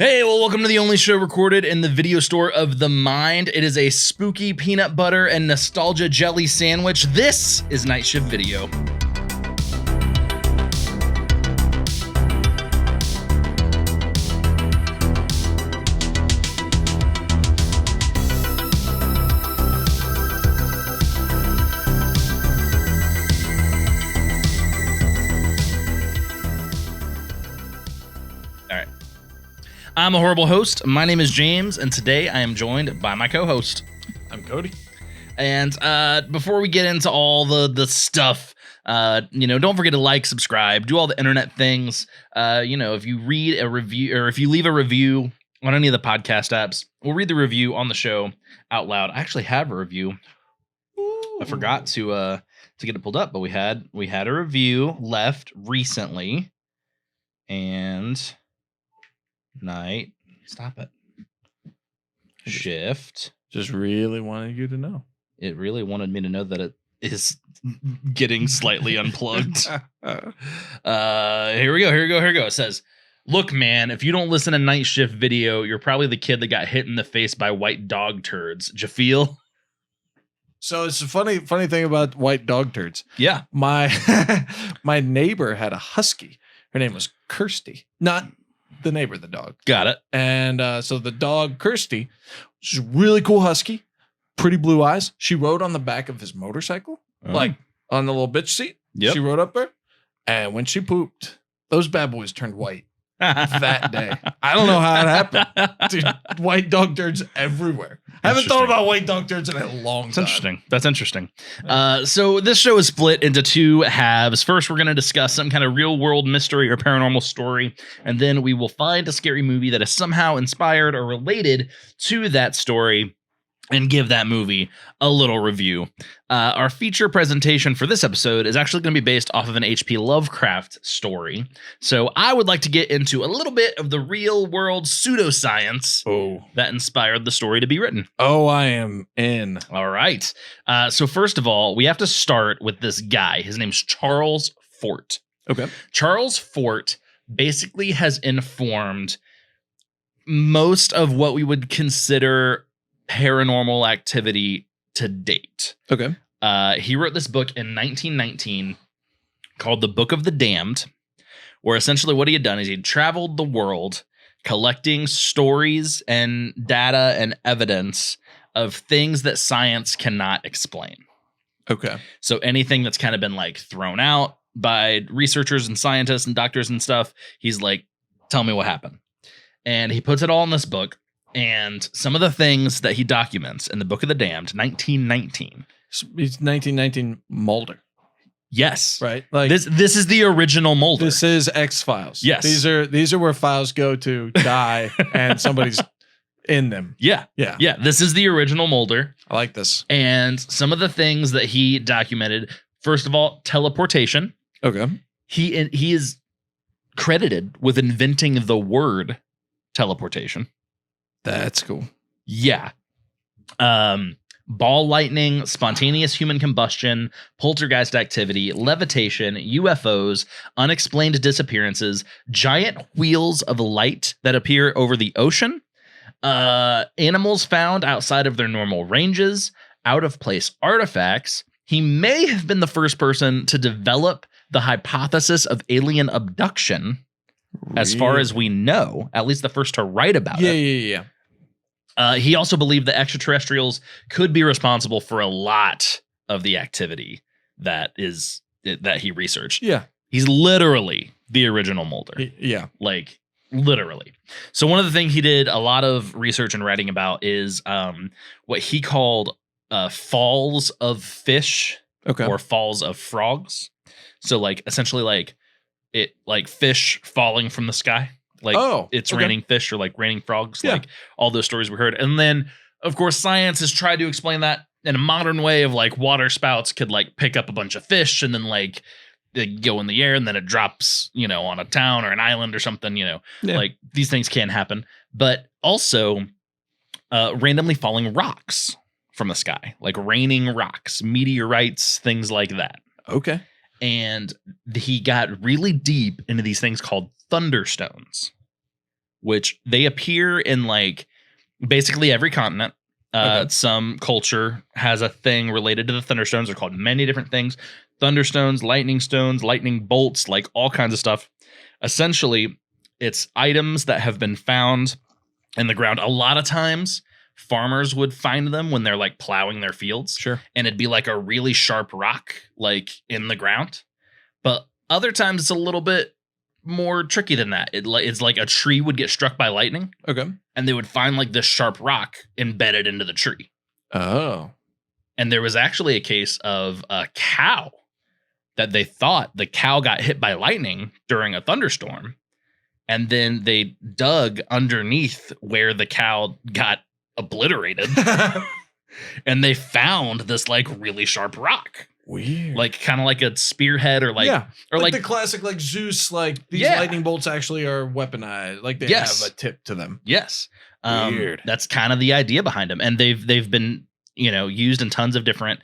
Hey, well, welcome to the only show recorded in the video store of the mind. It is a spooky peanut butter and nostalgia jelly sandwich. This is Night Shift Video. I'm a horrible host. My name is James, and today I am joined by my co-host. I'm Cody. And before we get into all the stuff, don't forget to like, subscribe, do all the internet things. If you read a review or if you leave a review on any of the podcast apps, we'll read the review on the show out loud. I actually have a review. Ooh. I forgot to get it pulled up, but we had a review left recently, and night. Stop it. Shift. Just really wanted you to know. It really wanted me to know that it is getting slightly unplugged. Here we go. It says, "Look, man, if you don't listen to Night Shift Video, you're probably the kid that got hit in the face by white dog turds. Did you feel?" So it's a funny thing about white dog turds. Yeah. My neighbor had a husky. Her name was Kirsty. Not the neighbor, the dog. Got it. And so the dog, Kirsty, she's a really cool husky, pretty blue eyes. She rode on the back of his motorcycle, like on the little bitch seat. Yep. She rode up there. And when she pooped, those bad boys turned white that day. I don't know how it happened. Dude, white dog turds everywhere. I haven't thought about white dog turds in a long time. That's interesting. So this show is split into two halves. First, we're going to discuss some kind of real world mystery or paranormal story, and then we will find a scary movie that is somehow inspired or related to that story and give that movie a little review. Our feature presentation for this episode is actually going to be based off of an H.P. Lovecraft story. So I would like to get into a little bit of the real world pseudoscience that inspired the story to be written. Oh, I am in. All right. So first of all, we have to start with this guy. His name's Charles Fort. Okay. Charles Fort basically has informed most of what we would consider paranormal activity to date. Okay. He wrote this book in 1919 called The Book of the Damned, where essentially what he had done is he'd traveled the world collecting stories and data and evidence of things that science cannot explain. Okay. So anything that's kind of been like thrown out by researchers and scientists and doctors and stuff, he's like, tell me what happened. And he puts it all in this book. And some of the things that he documents in the Book of the Damned, 1919. It's 1919 Mulder. Yes. Right? Like this is the original Mulder. This is X-Files. Yes. These are where files go to die and somebody's in them. Yeah. This is the original Mulder. I like this. And some of the things that he documented, first of all, teleportation. Okay. He is credited with inventing the word teleportation. That's cool. Yeah. Ball lightning, spontaneous human combustion, poltergeist activity, levitation, UFOs, unexplained disappearances, giant wheels of light that appear over the ocean, animals found outside of their normal ranges, out of place artifacts. He may have been the first person to develop the hypothesis of alien abduction. Really? As far as we know, at least the first to write about it. Yeah. He also believed that extraterrestrials could be responsible for a lot of the activity that he researched. Yeah. He's literally the original Mulder. Yeah. Like, literally. So one of the things he did a lot of research and writing about is what he called falls of fish or falls of frogs. So, like, essentially, like, fish falling from the sky. Like, it's raining fish or like raining frogs, like all those stories we heard. And then, of course, science has tried to explain that in a modern way of like water spouts could like pick up a bunch of fish and then like they go in the air and then it drops, on a town or an island or something, like these things can happen. But also randomly falling rocks from the sky, like raining rocks, meteorites, things like that. Okay. And he got really deep into these things called thunderstones. which they appear in like basically every continent. Some culture has a thing related to the thunderstones. They're called many different things. Thunderstones, lightning bolts, like all kinds of stuff. Essentially, it's items that have been found in the ground. A lot of times, farmers would find them when they're like plowing their fields. Sure. And it'd be like a really sharp rock, like in the ground. But other times, it's a little bit more tricky than that. It's like a tree would get struck by lightning. Okay. And they would find like this sharp rock embedded into the tree. Oh. And there was actually a case of a cow that they thought the cow got hit by lightning during a thunderstorm. And then they dug underneath where the cow got obliterated. And they found this like really sharp rock. Weird. Like kind of like a spearhead or like, or like the classic like Zeus, like these lightning bolts actually are weaponized. Like they have a tip to them. Yes. Weird. That's kind of the idea behind them. And they've been, used in tons of different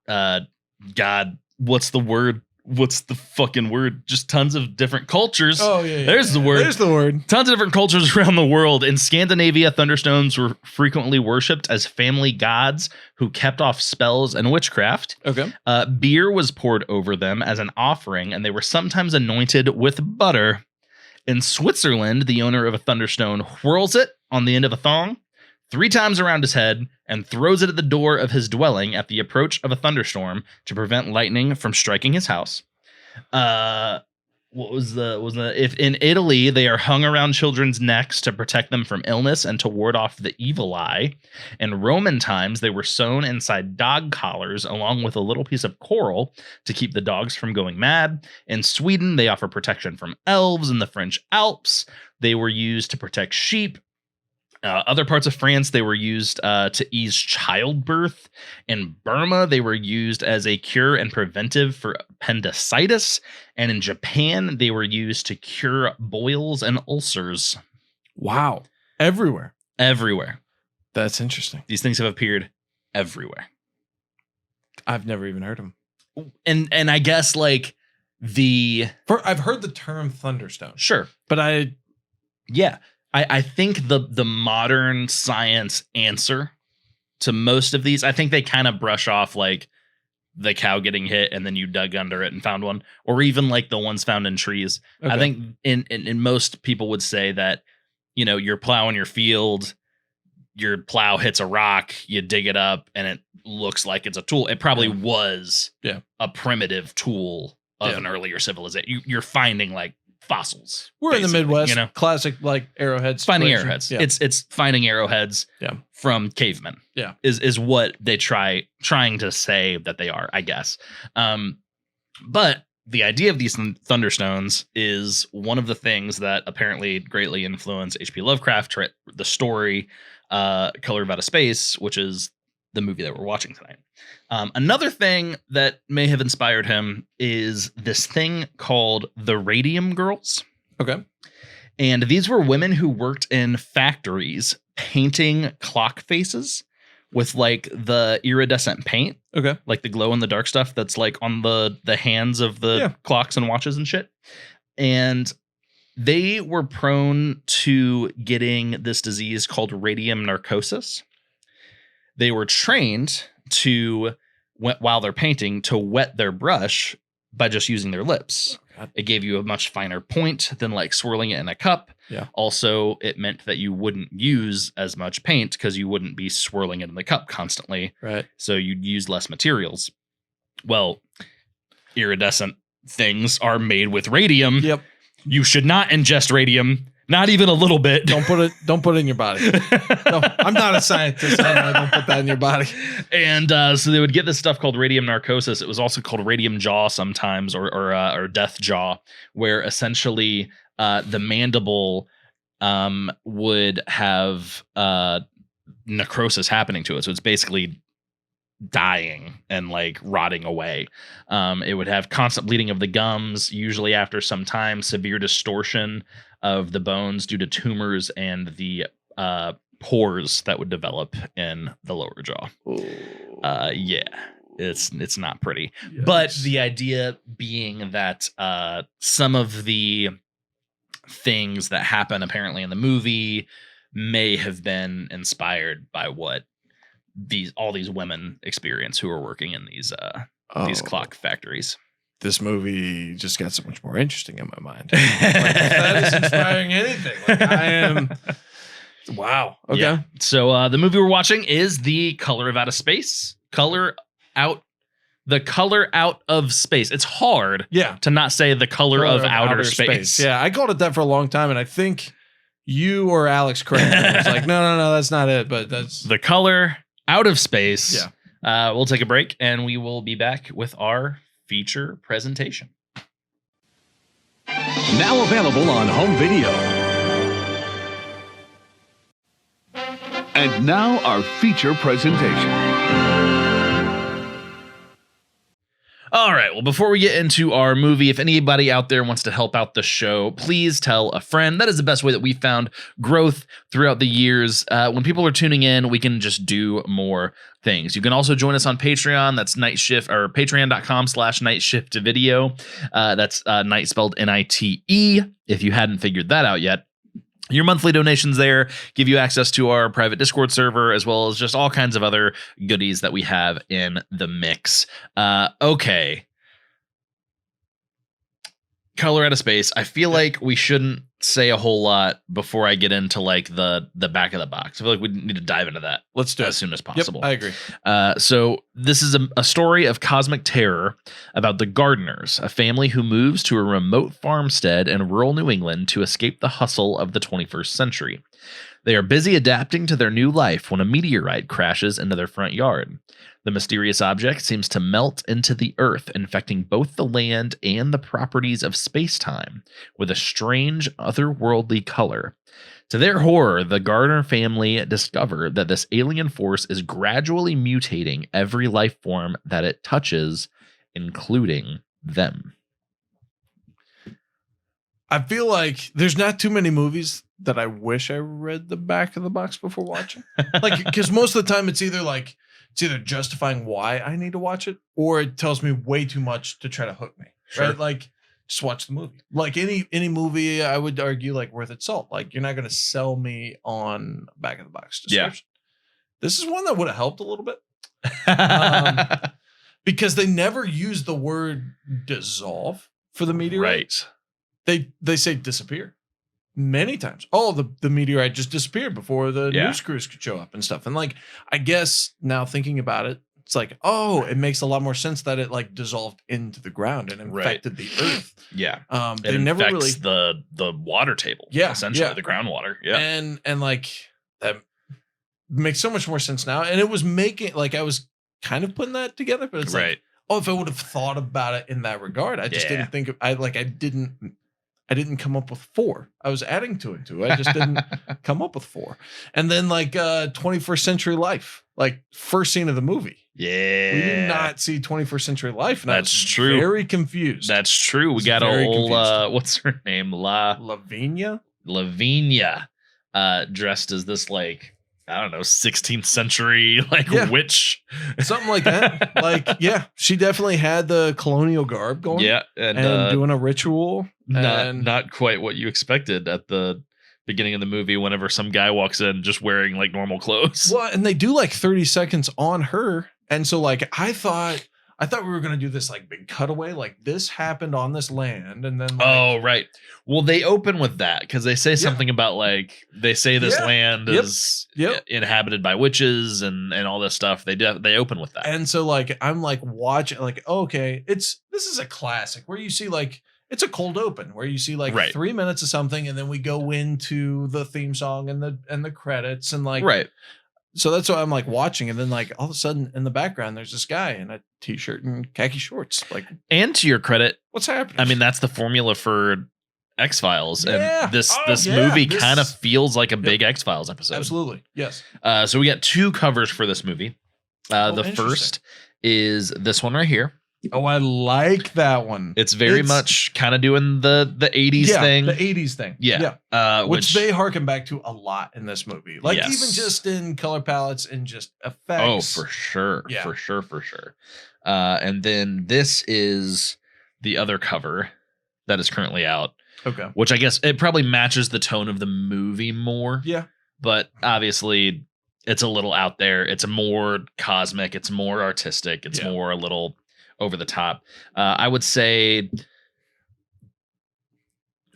God, what's the word? What's the fucking word? Just tons of different cultures. Oh, yeah. There's the word. There's the word. Tons of different cultures around the world. In Scandinavia, thunderstones were frequently worshipped as family gods who kept off spells and witchcraft. Okay. Beer was poured over them as an offering, and they were sometimes anointed with butter. In Switzerland, the owner of a thunderstone whirls it on the end of a thong 3 times around his head and throws it at the door of his dwelling at the approach of a thunderstorm to prevent lightning from striking his house. If in Italy, they are hung around children's necks to protect them from illness and to ward off the evil eye. In Roman times, they were sewn inside dog collars along with a little piece of coral to keep the dogs from going mad. In Sweden, they offer protection from elves. In the French Alps, they were used to protect sheep. Other parts of France, they were used to ease childbirth. In Burma, they were used as a cure and preventive for appendicitis. And in Japan, they were used to cure boils and ulcers. Wow. Everywhere. Everywhere. That's interesting. These things have appeared everywhere. I've never even heard of them. And I guess like I've heard the term thunderstone. Sure. But I think the modern science answer to most of these, I think they kind of brush off like the cow getting hit and then you dug under it and found one, or even like the ones found in trees. Okay. I think in most people would say that, you're plowing your field, your plow hits a rock, you dig it up and it looks like it's a tool. It probably was a primitive tool of an earlier civilization. You're finding like fossils. We're in the Midwest, classic like arrowheads. Finding arrowheads. Yeah. It's finding arrowheads from cavemen. Yeah. Is what they trying to say that they are, I guess. But the idea of these thunderstones is one of the things that apparently greatly influenced H.P. Lovecraft, the story Color of Outer Space, which is the movie that we're watching tonight. Another thing that may have inspired him is this thing called the Radium Girls. Okay. And these were women who worked in factories painting clock faces with like the iridescent paint. Okay. Like the glow in the dark stuff that's like on the hands of the clocks and watches and shit. And they were prone to getting this disease called radium narcosis. They were trained to, while they're painting, to wet their brush by just using their lips. Oh, it gave you a much finer point than like swirling it in a cup. Yeah. Also, it meant that you wouldn't use as much paint because you wouldn't be swirling it in the cup constantly. Right. So you'd use less materials. Well, iridescent things are made with radium. Yep. You should not ingest radium. Not even a little bit. Don't put it in your body. No, I'm not a scientist. I don't put that in your body. And so they would get this stuff called radium narcosis. It was also called radium jaw sometimes, or death jaw, where essentially the mandible would have necrosis happening to it. So it's basically dying and like rotting away. It would have constant bleeding of the gums, usually after some time, severe distortion of the bones due to tumors and the pores that would develop in the lower jaw. It's not pretty. Yes. But the idea being that some of the things that happen apparently in the movie may have been inspired by what all these women experience who are working in these clock factories. This movie just got so much more interesting in my mind. Like, if that is inspiring anything. Like, I am. Wow. Okay. Yeah. So the movie we're watching is The Color of Outer Space. The Color Out of Space. It's hard to not say The Color of Outer Space. Yeah, I called it that for a long time, and I think you or Alex corrected was like, no, that's not it, but that's... The Color Out of Space. Yeah. We'll take a break, and we will be back with our feature presentation. Now available on home video. And now our feature presentation. All right. Well, before we get into our movie, if anybody out there wants to help out the show, please tell a friend. That is the best way that we found growth throughout the years. When people are tuning in, we can just do more things. You can also join us on Patreon. That's Night Shift, or patreon.com/Night Shift Video. That's night spelled NITE, if you hadn't figured that out yet. Your monthly donations there give you access to our private Discord server, as well as just all kinds of other goodies that we have in the mix. Okay. Color Out of Space. I feel like we shouldn't say a whole lot before I get into like the back of the box. I feel like we need to dive into that. Let's do it as soon as possible. Yep, I agree. So this is a story of cosmic terror about the Gardeners, a family who moves to a remote farmstead in rural New England to escape the hustle of the 21st century. They are busy adapting to their new life when a meteorite crashes into their front yard. The mysterious object seems to melt into the earth, infecting both the land and the properties of space-time with a strange, otherworldly color. To their horror, the Gardner family discover that this alien force is gradually mutating every life form that it touches, including them. I feel like there's not too many movies that I wish I read the back of the box before watching. Like, because most of the time it's either justifying why I need to watch it, or it tells me way too much to try to hook me. Sure. Right? Like, just watch the movie. Like any movie, I would argue, like, worth its salt. Like, you're not going to sell me on back of the box description. Yeah. This is one that would have helped a little bit. Because they never use the word dissolve for the meteorite. Right. They say disappear many times. Oh, the meteorite just disappeared before the news crews could show up and stuff. And like, I guess now thinking about it, it's like, oh, it makes a lot more sense that it like dissolved into the ground and infected the earth. Yeah. They never really the water table. Yeah. Essentially the groundwater. Yeah. And like that makes so much more sense now. And it was making like I was kind of putting that together, but it's like, oh, if I would have thought about it in that regard, I just didn't think I didn't come up with 4. I was adding 2 and 2. I just didn't come up with 4. And then like 21st Century Life, like first scene of the movie. Yeah. We did not see 21st Century Life. And that's true. Very confused. That's true. We got a old, what's her name? Lavinia, dressed as this like, I don't know, 16th century like witch, something like that. Like, yeah, she definitely had the colonial garb going. Yeah, and doing a ritual. Not quite what you expected at the beginning of the movie. Whenever some guy walks in just wearing like normal clothes. Well, and they do like 30 seconds on her, and so like I thought we were gonna do this like big cutaway, like this happened on this land, and then like, right. Well, they open with that because they say something about like they say this land is inhabited by witches and all this stuff. They open with that, and so like I'm like watching like okay, this is a classic where you see like it's a cold open where you see like 3 minutes of something, and then we go into the theme song and the credits and like So that's why I'm like watching, and then like all of a sudden in the background there's this guy in a t-shirt and khaki shorts. Like, and to your credit, what's happening? I mean, that's the formula for X-Files, and this movie kind of feels like a big X-Files episode. Absolutely, yes. So we got 2 covers for this movie. The first is this one right here. Oh, I like that one. It's very much kind of doing the 80s thing. The 80s thing. Yeah. Which they harken back to a lot in this movie. Like even just in color palettes and just effects. Oh, for sure. Yeah. For sure. And then this is the other cover that is currently out. Okay. Which I guess it probably matches the tone of the movie more. Yeah. But obviously it's a little out there. It's more cosmic. It's more artistic. It's more a little over the top. I would say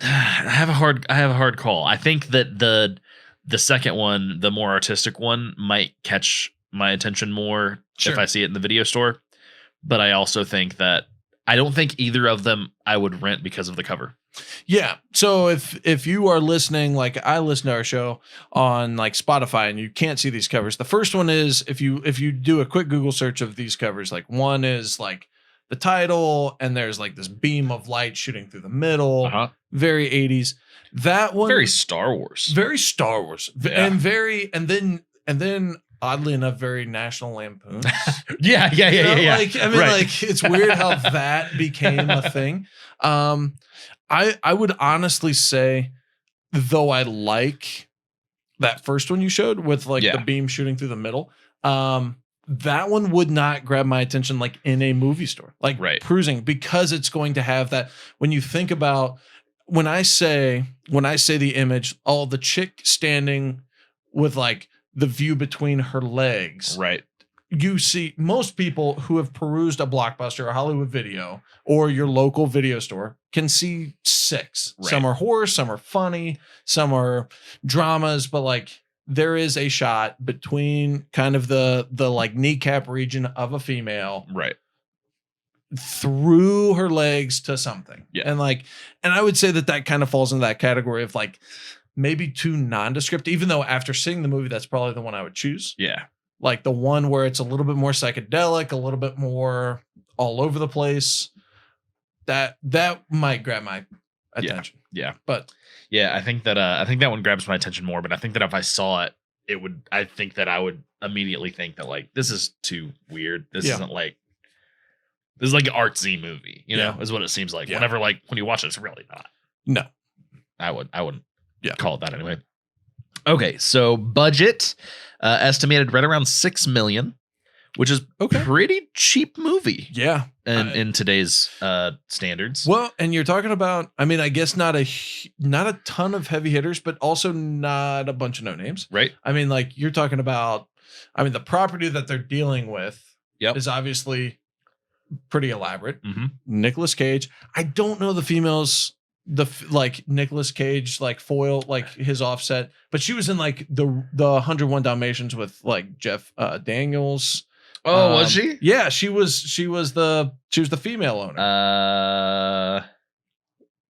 I have a hard call. I think that the second one, the more artistic one, might catch my attention more if I see it in the video store. But I also think that I don't think either of them I would rent because of the cover. Yeah. So if you are listening, like I listen to our show on like Spotify and you can't see these covers, the first one is if you do a quick Google search of these covers, like one is like the title and there's like this beam of light shooting through the middle, very 80s. That one very Star Wars, and and then oddly enough, very National Lampoon. yeah. Like, I mean, like it's weird how that became a thing. I would honestly say, though, I like that first one you showed with like the beam shooting through the middle. That one would not grab my attention like in a movie store, like cruising, because it's going to have that. When you think about when I say the image, the chick standing with like the view between her legs, right? You see most people who have perused a Blockbuster or Hollywood Video or your local video store can see 6. Right. Some are horror, some are funny, some are dramas, but like there is a shot between kind of the like kneecap region of a female, right, through her legs to something. Yeah. And I would say that kind of falls into that category of like maybe too nondescript, even though after seeing the movie, that's probably the one I would choose. Yeah. Like the one where it's a little bit more psychedelic, a little bit more all over the place. That might grab my attention. Yeah. But yeah, I think that one grabs my attention more, but I think that if I saw it, I think that I would immediately think that like, this is too weird. This isn't like, this is like an artsy movie, you know, is what it seems like. Whenever like when you watch it, it's really not. No. I wouldn't call it that anyway. Okay, so budget estimated right around $6 million, which is a pretty cheap movie. Yeah, in today's standards. Well, and you're talking about, I mean, I guess not a ton of heavy hitters, but also not a bunch of no names, right? I mean, like you're talking about, I mean, the property that they're dealing with is obviously pretty elaborate. Mm-hmm. Nicolas Cage. I don't know the females. Like Nicolas Cage, like foil, like his offset, but she was in like the 101 Dalmatians with like Jeff Daniels. Oh, was she? Yeah, she was the female owner.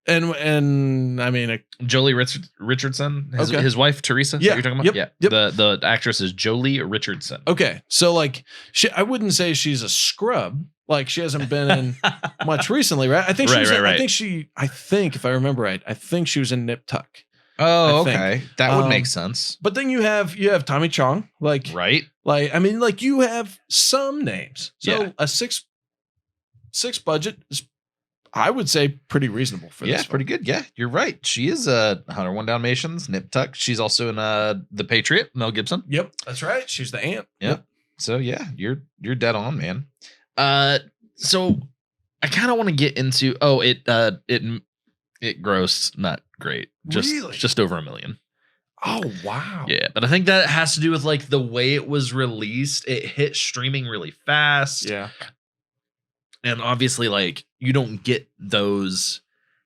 And I mean, Jolie Richardson, his wife Teresa. Yeah, you're talking about. Yep. The actress is Jolie Richardson. Okay, so like I wouldn't say she's a scrub. Like she hasn't been in much recently, right? I think she was. I think if I remember right, I think she was in Nip Tuck. Oh, okay, that would make sense. But then you have Tommy Chong, like right. Like I mean, like you have some names. So a six budget is, I would say, pretty reasonable for this. Yeah, pretty good. Yeah, you're right. She is 101 Dalmatians, Nip Tuck. She's also in The Patriot, Mel Gibson. Yep, that's right. She's the aunt. Yep. So yeah, you're dead on, man. So I kind of want to get into it grossed not great. Just over $1 million. Oh wow. Yeah, but I think that has to do with like the way it was released. It hit streaming really fast. Yeah. And obviously like you don't get those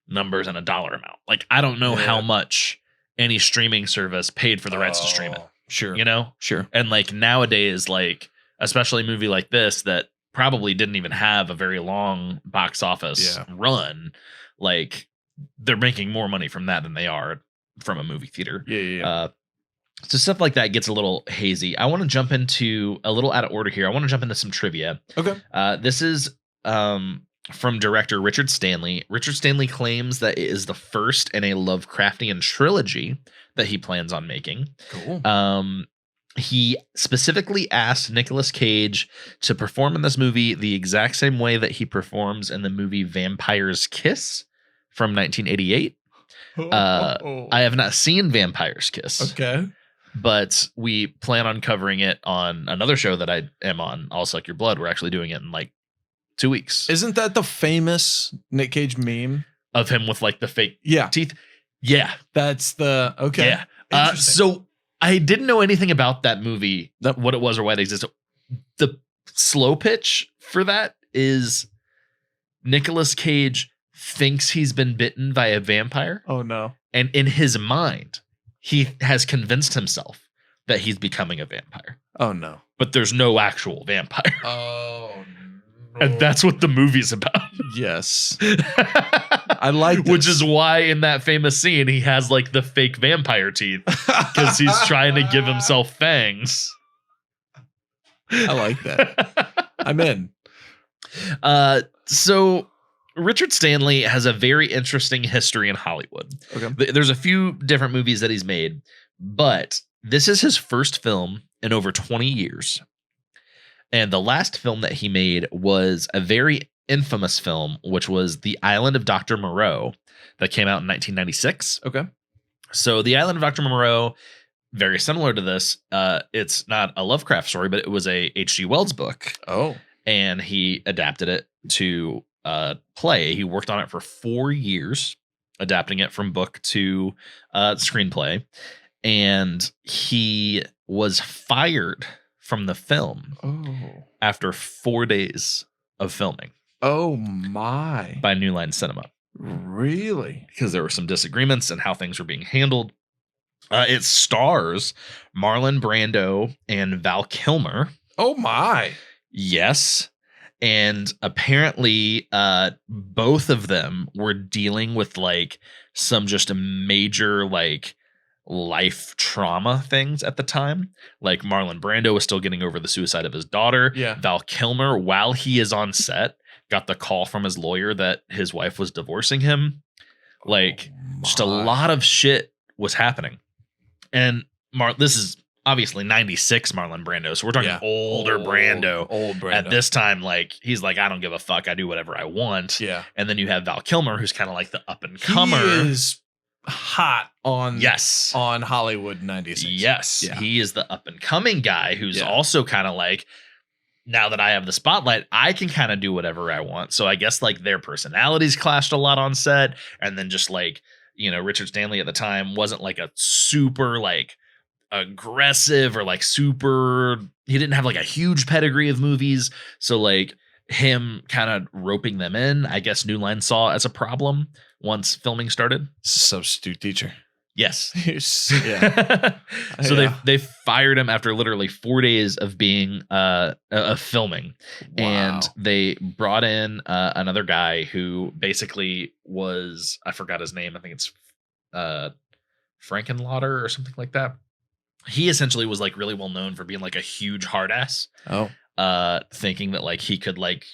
numbers in a dollar amount. Like I don't know how much any streaming service paid for the rights to stream it. Sure. You know? Sure. And like nowadays, like especially a movie like this that probably didn't even have a very long box office run, like they're making more money from that than they are from a movie theater. Yeah. So stuff like that gets a little hazy. I want to jump into a little out of order here. I want to jump into some trivia. Okay. This is from director Richard Stanley. Richard Stanley claims that it is the first in a Lovecraftian trilogy that he plans on making. Cool. He specifically asked Nicolas Cage to perform in this movie the exact same way that he performs in the movie Vampire's Kiss from 1988. I have not seen Vampire's Kiss. Okay. But we plan on covering it on another show that I am on, I'll Suck Your Blood. We're actually doing it in like 2 weeks. Isn't that the famous Nick Cage meme? of him with like the fake teeth. Yeah. That's the okay. Yeah. So I didn't know anything about that movie, what it was or why it existed. The slow pitch for that is Nicolas Cage thinks he's been bitten by a vampire. Oh no. And in his mind, he has convinced himself that he's becoming a vampire. Oh no. But there's no actual vampire. Oh no. And that's what the movie's about. Yes. I like this. Which is why in that famous scene he has like the fake vampire teeth because he's trying to give himself fangs. I like that. I'm in. So Richard Stanley has a very interesting history in Hollywood. Okay. There's a few different movies that he's made, but this is his first film in over 20 years. And the last film that he made was a very infamous film, which was The Island of Dr. Moreau that came out in 1996. Okay. So The Island of Dr. Moreau, very similar to this. It's not a Lovecraft story, but it was a H.G. Wells book. Oh. And he adapted it to play. He worked on it for 4 years, adapting it from book to screenplay. And he was fired from the film after 4 days of filming. Oh my. By New Line Cinema. Really? Because there were some disagreements in how things were being handled. It stars Marlon Brando and Val Kilmer. Oh my. Yes. And apparently both of them were dealing with like some just a major like life trauma things at the time. Like Marlon Brando was still getting over the suicide of his daughter. Yeah. Val Kilmer, while he is on set, got the call from his lawyer that his wife was divorcing him. Like just a lot of shit was happening. And this is obviously 96 Marlon Brando. So we're talking older Brando. Old Brando. At this time, like he's like, I don't give a fuck. I do whatever I want. Yeah. And then you have Val Kilmer, who's kind of like the up and comer. He is hot on on Hollywood 96. Yes. Yeah. He is the up and coming guy who's also kind of like, now that I have the spotlight, I can kind of do whatever I want. So I guess like their personalities clashed a lot on set. And then just like, you know, Richard Stanley at the time wasn't like a super like aggressive or like super, he didn't have like a huge pedigree of movies. So like him kind of roping them in, I guess New Line saw as a problem once filming started. Substitute teacher. Yes. Yeah. So they fired him after literally 4 days of being of filming. Wow. And they brought in another guy who basically was, I forgot his name. I think it's Frankenlauder or something like that. He essentially was like really well known for being like a huge hard ass. Oh. Thinking that like he could like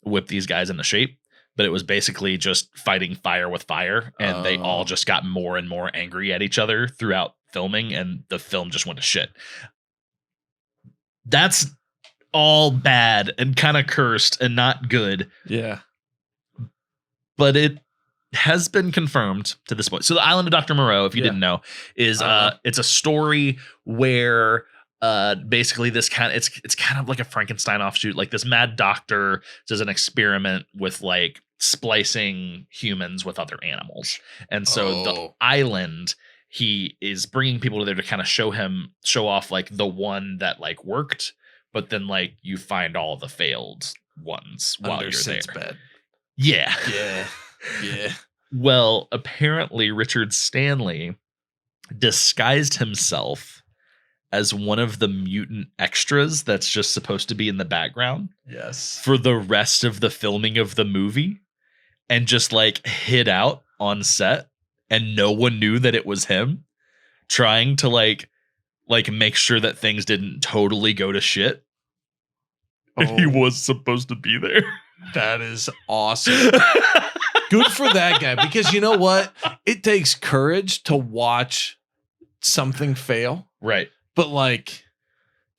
whip these guys into shape. But it was basically just fighting fire with fire. And they all just got more and more angry at each other throughout filming. And the film just went to shit. That's all bad and kind of cursed and not good. Yeah. But it has been confirmed to this point. So The Island of Dr. Moreau, if you didn't know, is it's a story where basically this it's kind of like a Frankenstein offshoot. Like this mad doctor does an experiment with like splicing humans with other animals. And so the island, he is bringing people there to kind of show off like the one that like worked, but then like you find all the failed ones while you're there. Bed. Yeah. Yeah. Yeah. Well, apparently Richard Stanley disguised himself as one of the mutant extras that's just supposed to be in the background. Yes. For the rest of the filming of the movie and just like hid out on set and no one knew that it was him, trying to like make sure that things didn't totally go to shit. And he was supposed to be there. That is awesome. Good for that guy, because you know what? It takes courage to watch something fail. Right. But like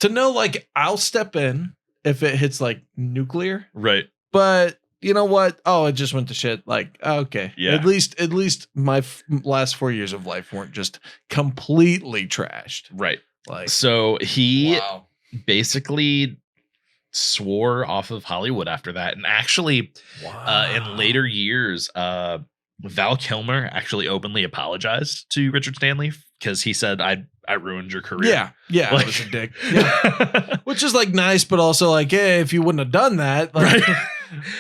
to know, like I'll step in if it hits like nuclear. Right. But you know what? Oh, it just went to shit. Like, okay. Yeah. At least my last 4 years of life weren't just completely trashed. Right. Like, so he basically swore off of Hollywood after that. And actually in later years, Val Kilmer actually openly apologized to Richard Stanley because he said, I ruined your career. Yeah, I was a dick. Yeah. Which is like nice, but also like, hey, if you wouldn't have done that, like, Right.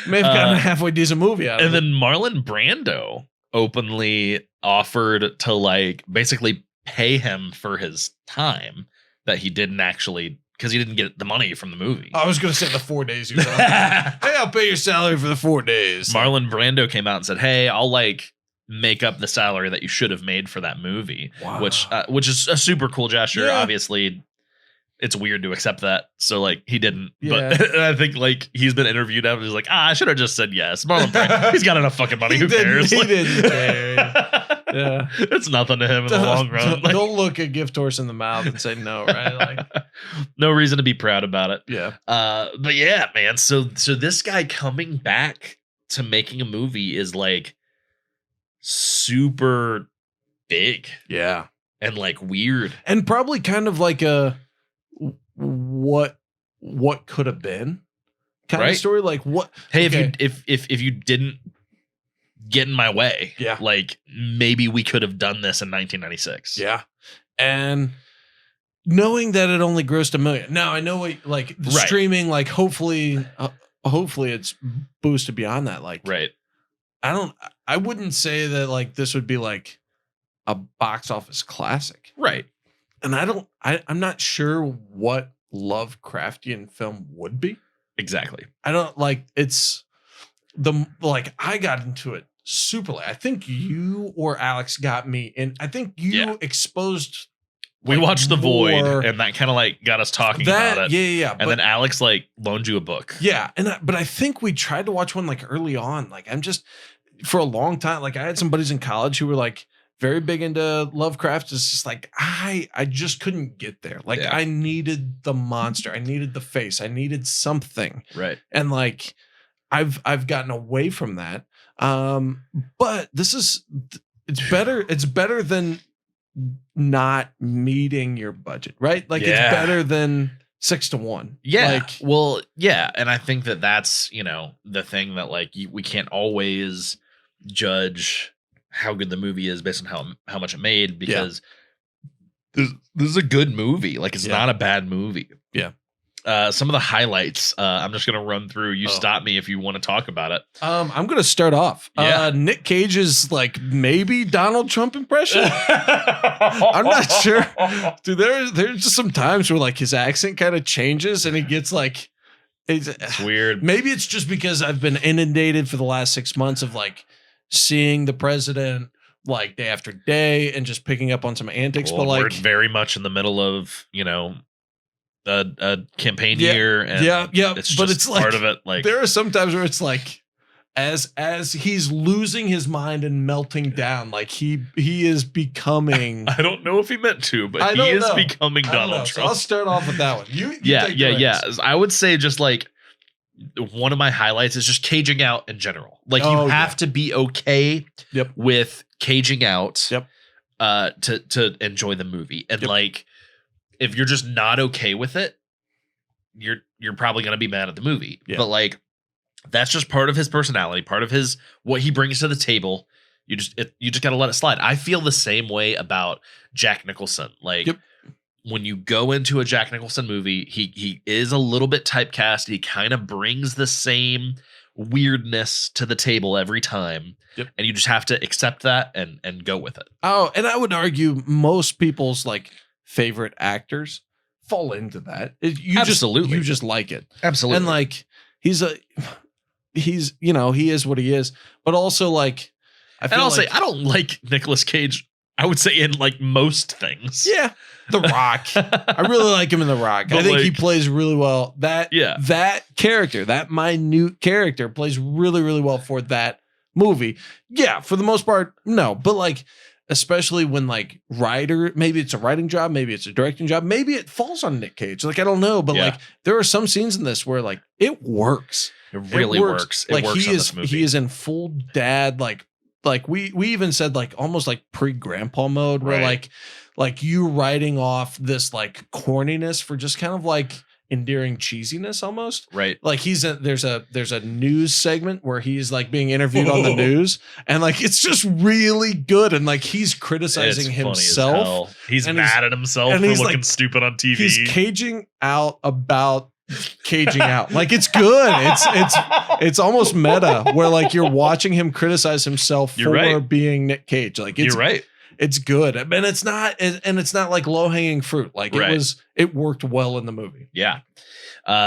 may have gotten a halfway decent movie out of And it. then Marlon Brando openly offered to like basically pay him for his time that he didn't actually, because he didn't get the money from the movie. I was going to say the 4 days he was on. Hey, I'll pay your salary for the 4 days. Marlon Brando came out and said, hey, I'll like make up the salary that you should have made for that movie. Wow. Which is a super cool gesture. Yeah. Obviously, it's weird to accept that. So like he didn't. Yeah. But I think like he's been interviewed after. He's like, I should have just said yes. Marlon Brando, he's got enough fucking money. Who cares? He didn't care. Yeah. It's nothing to him in the long run. Like, Don't look a gift horse in the mouth and say no, right? Like, no reason to be proud about it. yeah. But yeah, man. So this guy coming back to making a movie is like super big Yeah. and like weird. And probably kind of like a what could have been kind Right. of story. Like what? Hey, okay. if you didn't get in my way, Yeah. like maybe we could have done this in 1996. Yeah. And knowing that it only grossed $1 million. Now I know what, like the Right. streaming, like hopefully it's boosted beyond that. Like, Right. I wouldn't say that like this would be like a box office classic. Right. And I'm not sure what Lovecraftian film would be. Exactly. I don't like I got into it super late. I think you or Alex got me in. I think you exposed. We like, watched The more- Void, and that kind of like got us talking about it. Yeah. And then Alex like loaned you a book. Yeah, but I think we tried to watch one like early on. Like I'm just for a long time. Like I had some buddies in college who were like very big into Lovecraft. It's just like I just couldn't get there. Like Yeah. I needed the monster. I needed the face. I needed something. Right. And like I've gotten away from that. But it's better. It's better than not meeting your budget, right? Like Yeah. it's better than 6 to 1. Yeah. Like, Well, yeah. And I think that's, the thing that like we can't always judge how good the movie is based on how much it made, because this is a good movie. Like it's not a bad movie. Yeah. Some of the highlights, I'm just going to run through. You stop me if you want to talk about it. I'm going to start off. Yeah. Nick Cage's like maybe Donald Trump impression. I'm not sure. Dude, there's just some times where like his accent kind of changes and he gets like, It's weird. maybe it's just because I've been inundated for the last 6 months of like seeing the president like day after day and just picking up on some antics. Well, but like, we're very much in the middle of, a campaign year. And it's just but it's like part of it. Like there are some times where it's like as he's losing his mind and melting down, like he is becoming. I don't know if he meant to, but I he don't is know. becoming I don't know. Donald So Trump. I'll start off with that one. You Yeah. take the reins. I would say just like one of my highlights is just caging out in general. Like you have to be okay with caging out to enjoy the movie. And like if you're just not okay with it, you're probably going to be mad at the movie. But like that's just part of his personality, part of his what he brings to the table. You just got to let it slide. I feel the same way about Jack Nicholson. Like when you go into a Jack Nicholson movie, he is a little bit typecast. He kind of brings the same weirdness to the table every time. And you just have to accept that and go with it. Oh, and I would argue most people's like favorite actors fall into that. Absolutely. You just like it. Absolutely. And like he is what he is, but also like I'll say I don't like Nicolas Cage. I would say in like most things. Yeah. The Rock. I really like him in The Rock. But I think he like- plays really well. That character, that minute character plays really, really well for that movie. Yeah, for the most part, no. But like, especially when like maybe it's a writing job, maybe it's a directing job, maybe it falls on Nick Cage. Like, I don't know. But like there are some scenes in this where like it works. It really works. It Like works on he this movie. he is in full dad, like we even said like almost like pre-grandpa mode where Right. like you writing off this like corniness for just kind of like endearing cheesiness almost. Right. Like there's a news segment where he's like being interviewed on the news, and like it's just really good, and like he's criticizing himself. He's mad at himself for looking stupid on TV. He's caging out about caging out. Like it's good. It's almost meta where like you're watching him criticize himself for being Nick Cage. Like it's, you're right. It's good. And it's not like low-hanging fruit. Like it worked well in the movie. Yeah.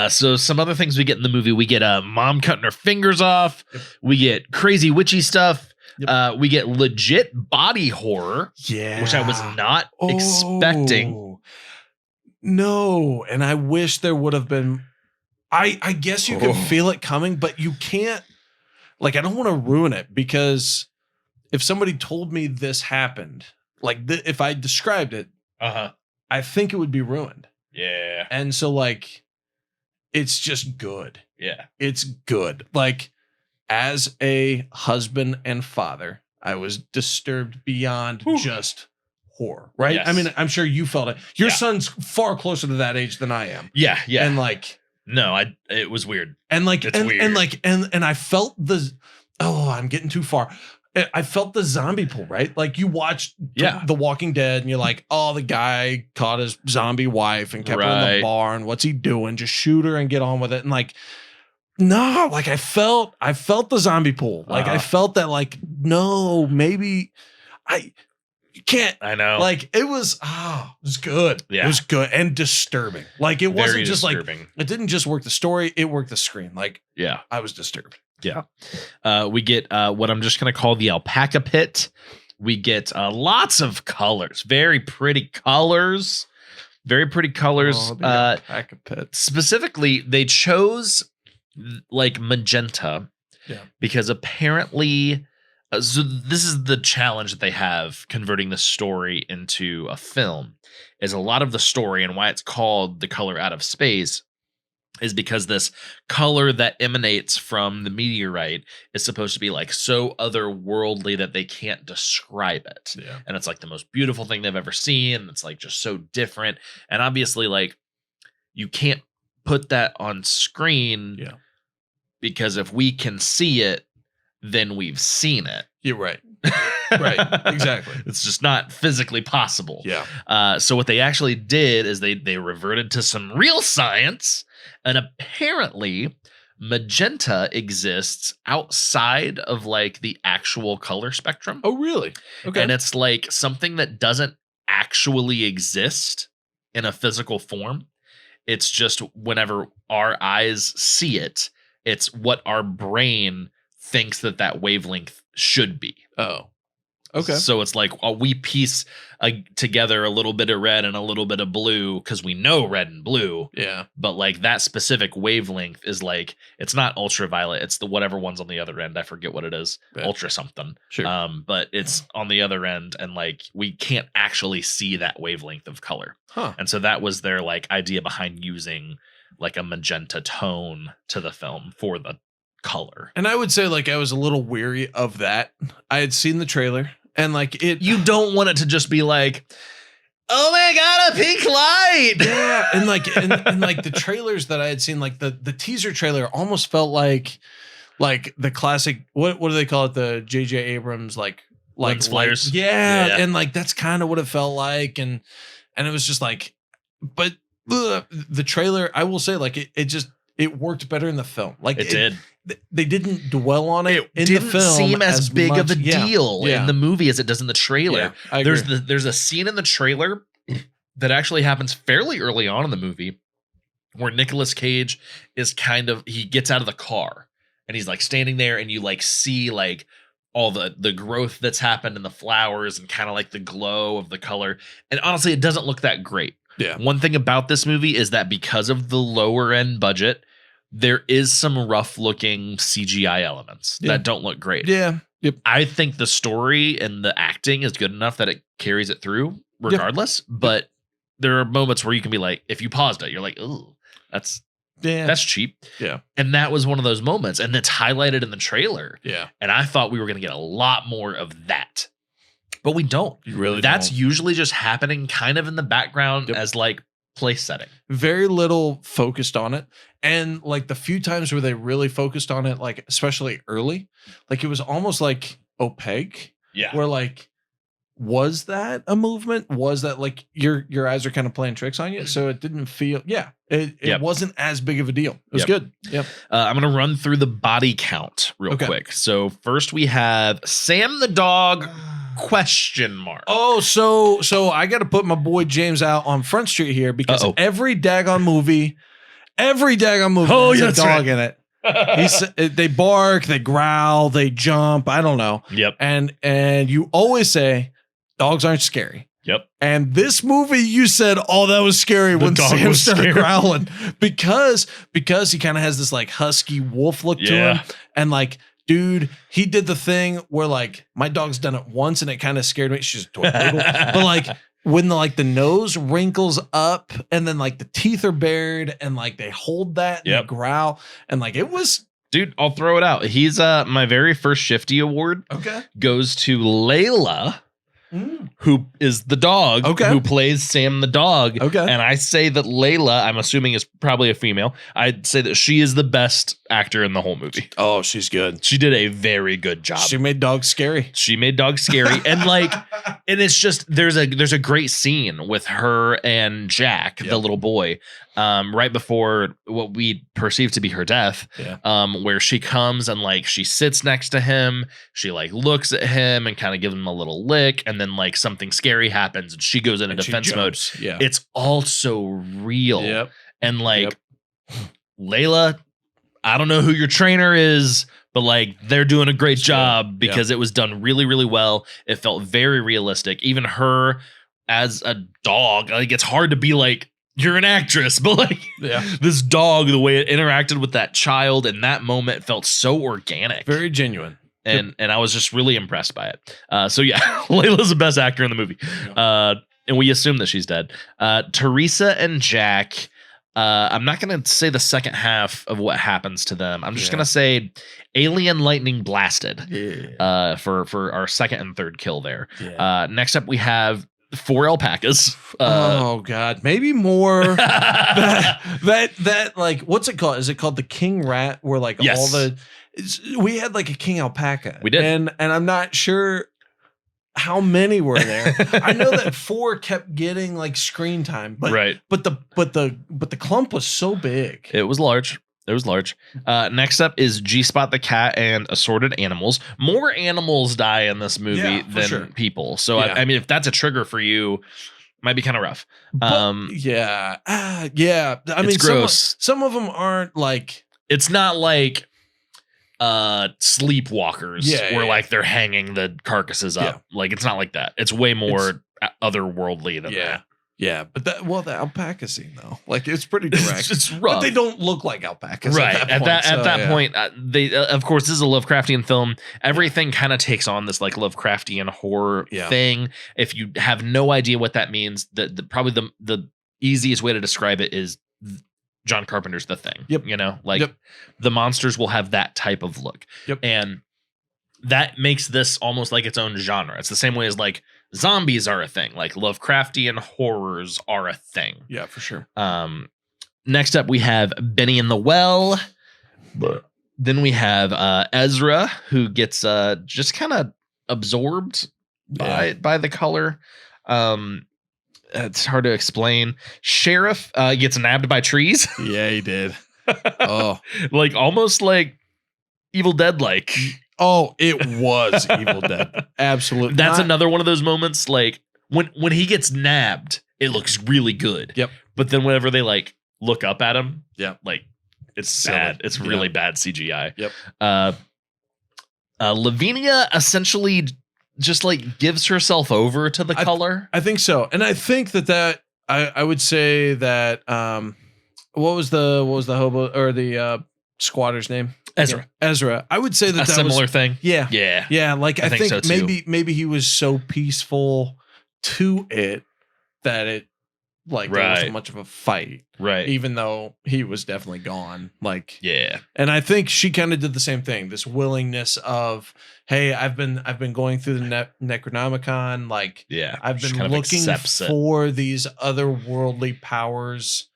So some other things we get in the movie, we get a mom cutting her fingers off. Yep. We get crazy witchy stuff. Yep. We get legit body horror. Yeah. Which I was not expecting. No. And I wish there would have been. I guess you can feel it coming, but you can't. Like, I don't want to ruin it, because if somebody told me this happened, like if I described it, I think it would be ruined. Yeah. And so like, it's just good. Yeah. It's good. Like, as a husband and father, I was disturbed beyond just horror, right? Yes. I mean, I'm sure you felt it. Your son's far closer to that age than I am. Yeah. Yeah. And like, no, it was weird. And like, it's weird. And like, and I felt I'm getting too far. I felt the zombie pool, right? Like you watched The Walking Dead and you're like, oh, the guy caught his zombie wife and kept her in the barn. What's he doing? Just shoot her and get on with it. And like, no, like I felt the zombie pool. Like I felt that like, no, maybe you can't. I know. Like it was good. Yeah. It was good and disturbing. Like it wasn't just disturbing. Like, it didn't just work the story. It worked the screen. Like, yeah, I was disturbed. Yeah. We get what I'm just going to call the alpaca pit. We get lots of colors, very pretty colors. Alpaca pit. Specifically, they chose like magenta because apparently, so this is the challenge that they have converting the story into a film, is a lot of the story and why it's called The Color Out of Space is because this color that emanates from the meteorite is supposed to be like so otherworldly that they can't describe it. Yeah. And it's like the most beautiful thing they've ever seen. It's like just so different. And obviously like you can't put that on screen because if we can see it, then we've seen it. You're right. Right. Exactly. It's just not physically possible. Yeah. So what they actually did is they reverted to some real science. And apparently magenta exists outside of like the actual color spectrum. Oh, really? Okay. And it's like something that doesn't actually exist in a physical form. It's just whenever our eyes see it, it's what our brain thinks that wavelength should be. Oh, okay. So it's like we piece together a little bit of red and a little bit of blue because we know red and blue. Yeah. But like that specific wavelength is like, it's not ultraviolet. It's the whatever one's on the other end. I forget what it is. Yeah. Ultra something. Sure. But it's on the other end and like we can't actually see that wavelength of color. Huh. And so that was their like idea behind using like a magenta tone to the film for the color. And I would say like I was a little weary of that. I had seen the trailer and like you don't want it to just be like, oh my god, a pink light. Yeah. And like and like the trailers that I had seen, like the teaser trailer almost felt like the classic, what do they call it, the J.J. Abrams like lens flares. Yeah. And like that's kind of what it felt like. And it was just like, but the trailer, I will say, like it worked better in the film. Like it did. They didn't dwell on it. It didn't seem as big of a deal in the movie as it does in the trailer. Yeah, there's a scene in the trailer that actually happens fairly early on in the movie where Nicolas Cage is he gets out of the car and he's like standing there and you like see like all the growth that's happened in the flowers and kind of like the glow of the color. And honestly, it doesn't look that great. Yeah. One thing about this movie is that because of the lower end budget, there is some rough looking CGI elements that don't look great. Yeah. Yep. I think the story and the acting is good enough that it carries it through regardless. Yep. But there are moments where you can be like, if you paused it, you're like, oh, that's cheap. Yeah. And that was one of those moments. And it's highlighted in the trailer. Yeah. And I thought we were going to get a lot more of that. But we don't. You really That's usually just happening kind of in the background as like place setting. Very little focused on it. And like the few times where they really focused on it, like especially early, like it was almost like opaque. Yeah. Where like, was that a movement? Was that like your eyes are kind of playing tricks on you? So it didn't feel, it wasn't as big of a deal. It was good. Yep. I'm going to run through the body count real quick. So first we have Sam the dog ? Oh, so I got to put my boy James out on Front Street here because every daggone movie has a dog in it. They bark, they growl, they jump. I don't know. Yep. And you always say dogs aren't scary. Yep. And this movie, you said, "Oh, that was scary when Sam started growling," because he kind of has this like husky wolf look to him, and like. Dude, he did the thing where like my dog's done it once and it kind of scared me. She's a toy poodle. But like when the nose wrinkles up and then like the teeth are bared and like they hold that and they growl and like it was. Dude, I'll throw it out. He's my very first Shifty award. Goes to Layla. Who is the dog who plays Sam the dog. And I say that Layla, I'm assuming is probably a female. I'd say that she is the best actor in the whole movie. Oh, she's good. She did a very good job. She made dogs scary. And like, and it's just, there's a great scene with her and Jack, the little boy, right before what we perceive to be her death, where she comes and like, she sits next to him. She like looks at him and kind of gives him a little lick. And then like something scary happens and she goes into defense mode. Yeah. It's all so real. And like Layla, I don't know who your trainer is, but like they're doing a great job because it was done really, really well. It felt very realistic. Even her as a dog, like it's hard to be like, you're an actress, but like this dog, the way it interacted with that child in that moment felt so organic. Very genuine. And I was just really impressed by it. So yeah, Layla's the best actor in the movie. And we assume that she's dead. Teresa and Jack, I'm not going to say the second half of what happens to them. I'm just going to say alien lightning blasted for our second and third kill there. Next up, we have 4 alpacas. Oh God, maybe more. that like, what's it called? Is it called the king rat? Where like all we had like a king alpaca. We did, and I'm not sure how many were there. I know that 4 kept getting like screen time, but the clump was so big. It was large. Next up is G-Spot the cat and assorted animals. More animals die in this movie than people. So I mean, if that's a trigger for you, might be kind of rough. I mean, gross. Some of them aren't like. It's not like sleepwalkers where like they're hanging the carcasses up. Like it's not like that. It's way more otherworldly than that. Yeah, but the alpaca scene though, like it's pretty direct. It's rough. But they don't look like alpacas, right? At that point, they of course this is a Lovecraftian film. Everything kind of takes on this like Lovecraftian horror thing. If you have no idea what that means, probably the easiest way to describe it is John Carpenter's The Thing. You know, like the monsters will have that type of look, and that makes this almost like its own genre. It's the same way as like zombies are a thing, like Lovecraftian horrors are a thing. Yeah, for sure. Next up, we have Benny in the Well. Then we have Ezra, who gets just kind of absorbed by the color. It's hard to explain. Sheriff gets nabbed by trees. Yeah, he did. Like almost like Evil Dead like. Oh, it was Evil Dead. Absolutely. That's another one of those moments. Like when he gets nabbed, it looks really good. Yep. But then whenever they like look up at him, like it's sad. It's really bad CGI. Yep. Lavinia essentially just like gives herself over to the color. I think so. And I think that I would say that what was the hobo or the squatter's name? Ezra. I would say that similar thing. Yeah. Like I think so too. maybe he was so peaceful to it that it like there wasn't much of a fight, right? Even though he was definitely gone, like yeah. And I think she kind of did the same thing. This willingness of, hey, I've been going through the Necronomicon, like I've been kind of looking for these otherworldly powers.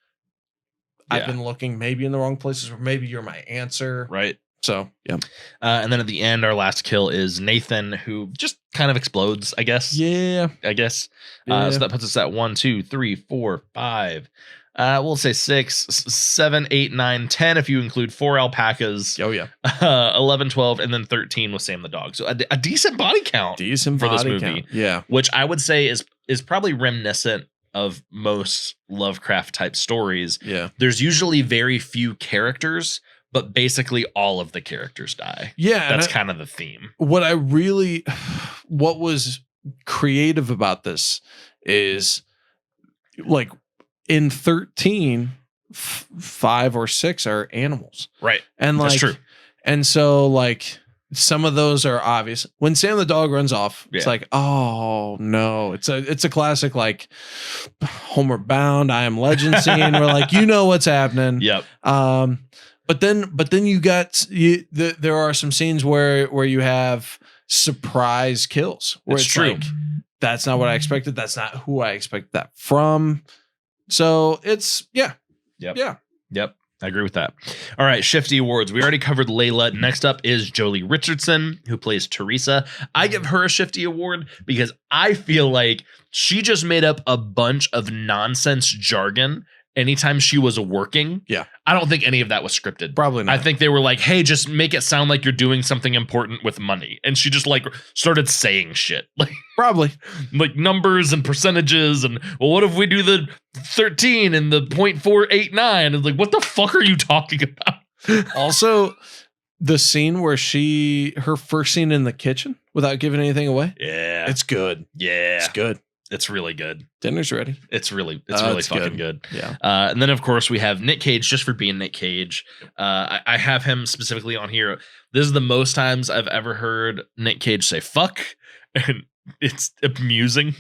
I've been looking maybe in the wrong places, or maybe you're my answer, right? So, yeah. And then at the end, our last kill is Nathan, who just kind of explodes, I guess. Yeah. I guess. Yeah. So that puts us at 1, 2, 3, 4, 5. We'll say 6, 7, 8, 9, 10 if you include 4 alpacas. Oh, yeah. 11, 12, and then 13 with Sam the dog. So a decent body count. Decent for body this movie. count. Yeah. Which I would say is probably reminiscent of most Lovecraft type stories. Yeah. There's usually very few characters, but basically all of the characters die. Yeah. That's kind of the theme. What was creative about this is like in 13, 5 or 6 are animals. Right. And like, that's true. And so like some of those are obvious. When Sam the dog runs off, it's like, oh no. It's a classic like Homeward Bound, I Am Legend scene where like, you know what's happening. Yep. But then you got there are some scenes where you have surprise kills where it's true. like, that's not what I expected. That's not who I expected that from. So it's Yep. I agree with that. All right, Shifty Awards. We already covered Layla. Next up is Jolie Richardson, who plays Teresa. I give her a Shifty Award because I feel like she just made up a bunch of nonsense jargon anytime she was working. Yeah. I don't think any of that was scripted. Probably not. I think they were like, hey, just make it sound like you're doing something important with money. And she just like started saying shit. Like probably like numbers and percentages and, well, what if we do the 13 and the 0.489? It's like, what the fuck are you talking about? Also, the scene where her first scene in the kitchen without giving anything away. Yeah. It's good. Yeah. It's good. It's really good. Dinner's ready. It's really fucking good. Yeah. And then of course we have Nick Cage, just for being Nick Cage. I have him specifically on here. This is the most times I've ever heard Nick Cage say fuck, and it's amusing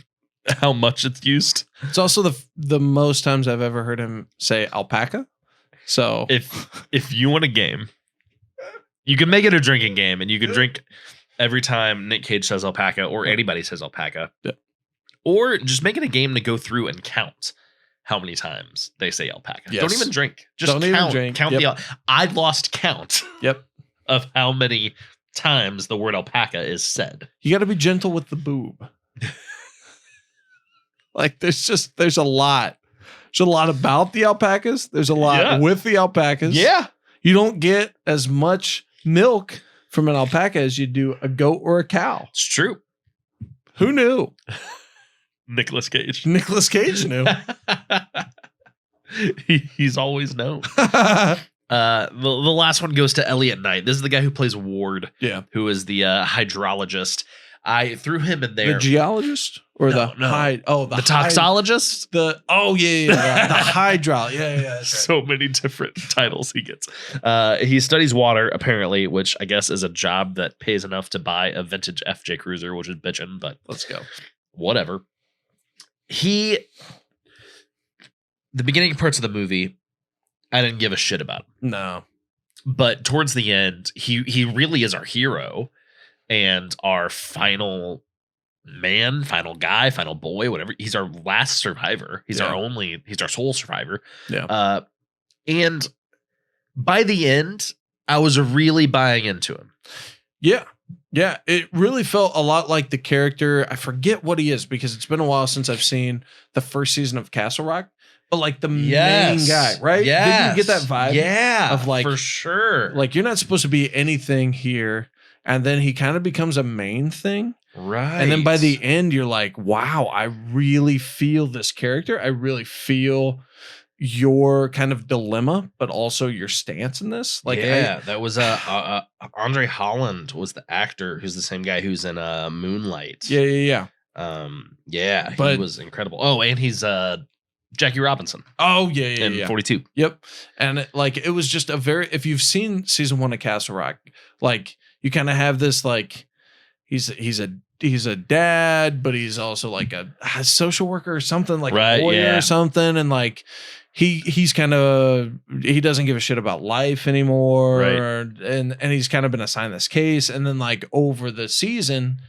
how much it's used. It's also the most times I've ever heard him say alpaca. So if you want a game, you can make it a drinking game, and you can drink every time Nick Cage says alpaca or anybody says alpaca. Yeah. Or just make it a game to go through and count how many times they say alpaca. Yes. Don't even drink. Just Don't count. even drink. Count I lost count. Yep. Of how many times the word alpaca is said. You got to be gentle with the boob. Like there's a lot. There's a lot about the alpacas. There's a lot with the alpacas. Yeah. You don't get as much milk from an alpaca as you do a goat or a cow. It's true. Who knew? Nicolas Cage. Nicolas Cage knew. He's always known. The last one goes to Elliot Knight. This is the guy who plays Ward. Yeah. Who is the hydrologist. I threw him in there. The geologist or the toxologist? The hydrologist. Yeah. That's right. So many different titles he gets. He studies water, apparently, which I guess is a job that pays enough to buy a vintage FJ Cruiser, which is bitchin', but let's go. Whatever. The beginning parts of the movie, I didn't give a shit about him. No. But towards the end, he really is our hero and our final man, final guy, final boy, whatever. He's our last survivor. He's our sole survivor. Yeah. And by the end, I was really buying into him. Yeah. Yeah, it really felt a lot like the character. I forget what he is because it's been a while since I've seen the first season of Castle Rock. But like the main guy, right? Yeah. Didn't you get that vibe? Yeah. Of like, for sure. Like you're not supposed to be anything here. And then he kind of becomes a main thing. Right. And then by the end, you're like, wow, I really feel this character. I really feel your kind of dilemma, but also your stance in this. Like, that was Andre Holland was the actor who's the same guy who's in Moonlight. Yeah. He was incredible. Oh, and he's Jackie Robinson. Oh, yeah. 42. Yep. And it was just if you've seen season 1 of Castle Rock, like you kind of have this, like, he's a a dad, but he's also like a social worker or something, like Right, a lawyer yeah. or something, and like he doesn't give a shit about life anymore, Right. and he's kind of been assigned this case, and then like over the season,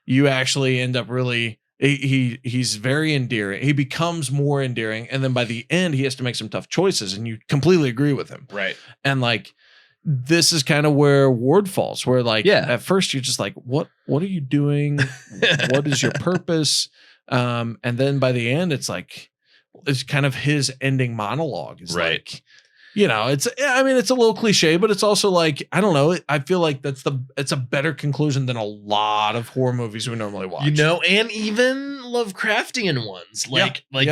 you actually end up really he's very endearing. He becomes more endearing, and then by the end, he has to make some tough choices, and you completely agree with him, Right. and like. This is kind of where Ward falls, where like at first you're just like, what are you doing? What is your purpose? And then by the end, it's like, it's kind of his ending monologue. It's right. like, it's a little cliche, but it's also like, I don't know. I feel like it's a better conclusion than a lot of horror movies we normally watch. And even Lovecraftian ones.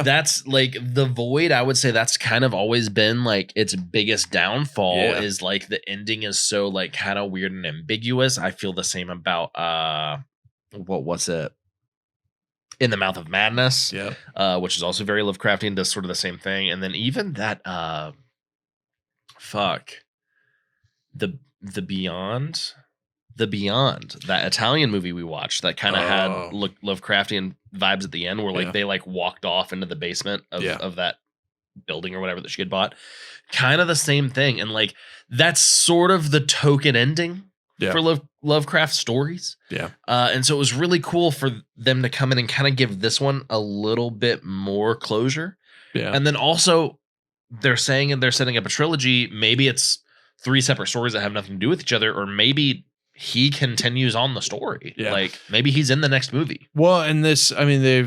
That's like The Void. I would say that's kind of always been like its biggest downfall is like the ending is so like kind of weird and ambiguous. I feel the same about what was it? In the Mouth of Madness, which is also very Lovecraftian, does sort of the same thing. And then even that the Beyond, that Italian movie we watched that kind of had Lovecraftian vibes at the end, where like they like walked off into the basement of that building or whatever that she had bought. Kind of the same thing, and like that's sort of the token ending for Lovecraft stories. And so it was really cool for them to come in and kind of give this one a little bit more closure. And then also they're saying they're setting up a trilogy. Maybe it's 3 separate stories that have nothing to do with each other, or maybe he continues on the story. Like maybe he's in the next movie. Well, and this, I mean, they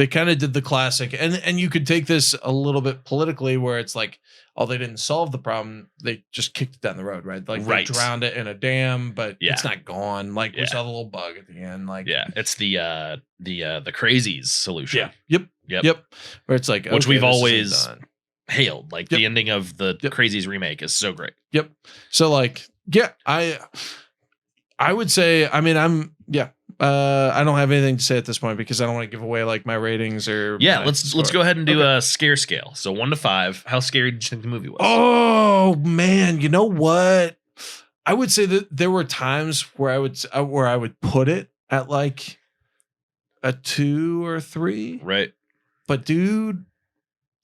kind of did the classic, and you could take this a little bit politically, where it's like, they didn't solve the problem, they just kicked it down the road, right? Like they drowned it in a dam, but it's not gone. Like we saw the little bug at the end. Like it's the crazies solution. Yep. Where it's like, which we've always hailed. Like the ending of the Crazies remake is so great. So like, I would say, I mean, I don't have anything to say at this point because I don't want to give away like my ratings or let's go ahead and do a scare scale. So 1 to 5, how scary did you think the movie was? Oh man, you know what? I would say that there were times where I would put it at like a 2 or 3. Right. But dude,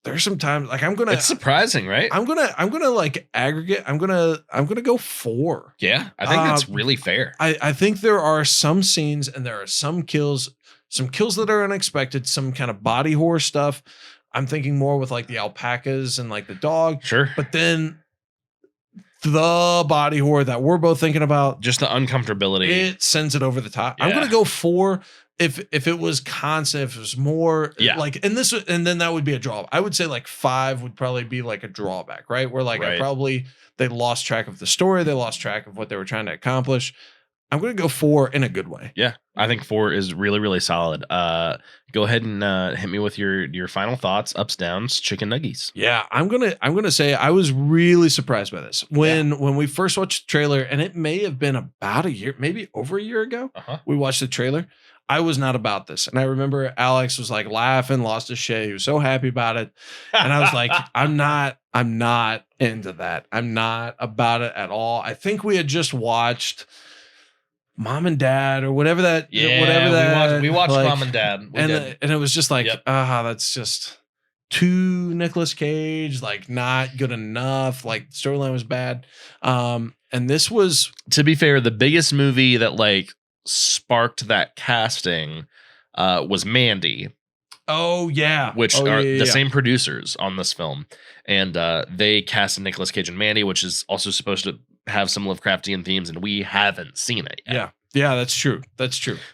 there's some times like it's surprising, right? I'm gonna like aggregate. I'm gonna go 4. Yeah, I think that's really fair. I think there are some scenes and there are some kills that are unexpected, some kind of body horror stuff. I'm thinking more with like the alpacas and like the dog. Sure. But then the body horror that we're both thinking about, just the uncomfortability, it sends it over the top. I'm gonna go 4. If it was constant, if it was more like, and then that would be a draw. I would say like 5 would probably be like a drawback, right? Where like they lost track of the story, they lost track of what they were trying to accomplish. I'm going to go 4 in a good way. Yeah, I think 4 is really, really solid. Go ahead and hit me with your final thoughts, ups, downs, chicken nuggies. Yeah, I'm gonna say I was really surprised by this when we first watched the trailer, and it may have been about a year, maybe over a year ago. We watched the trailer. I was not about this. And I remember Alex was like laughing, lost his shit. He was so happy about it. And I was like, I'm not into that. I'm not about it at all. I think we had just watched Mom and Dad or whatever that. We watched like, Mom and Dad. And it was just like, that's just too Nicolas Cage, like not good enough. Like the storyline was bad. And this was, to be fair, the biggest movie that like sparked that casting was Mandy. Oh yeah, which are the same producers on this film, and they casted Nicolas Cage and Mandy, which is also supposed to have some Lovecraftian themes, and we haven't seen it yet. Yeah, that's true.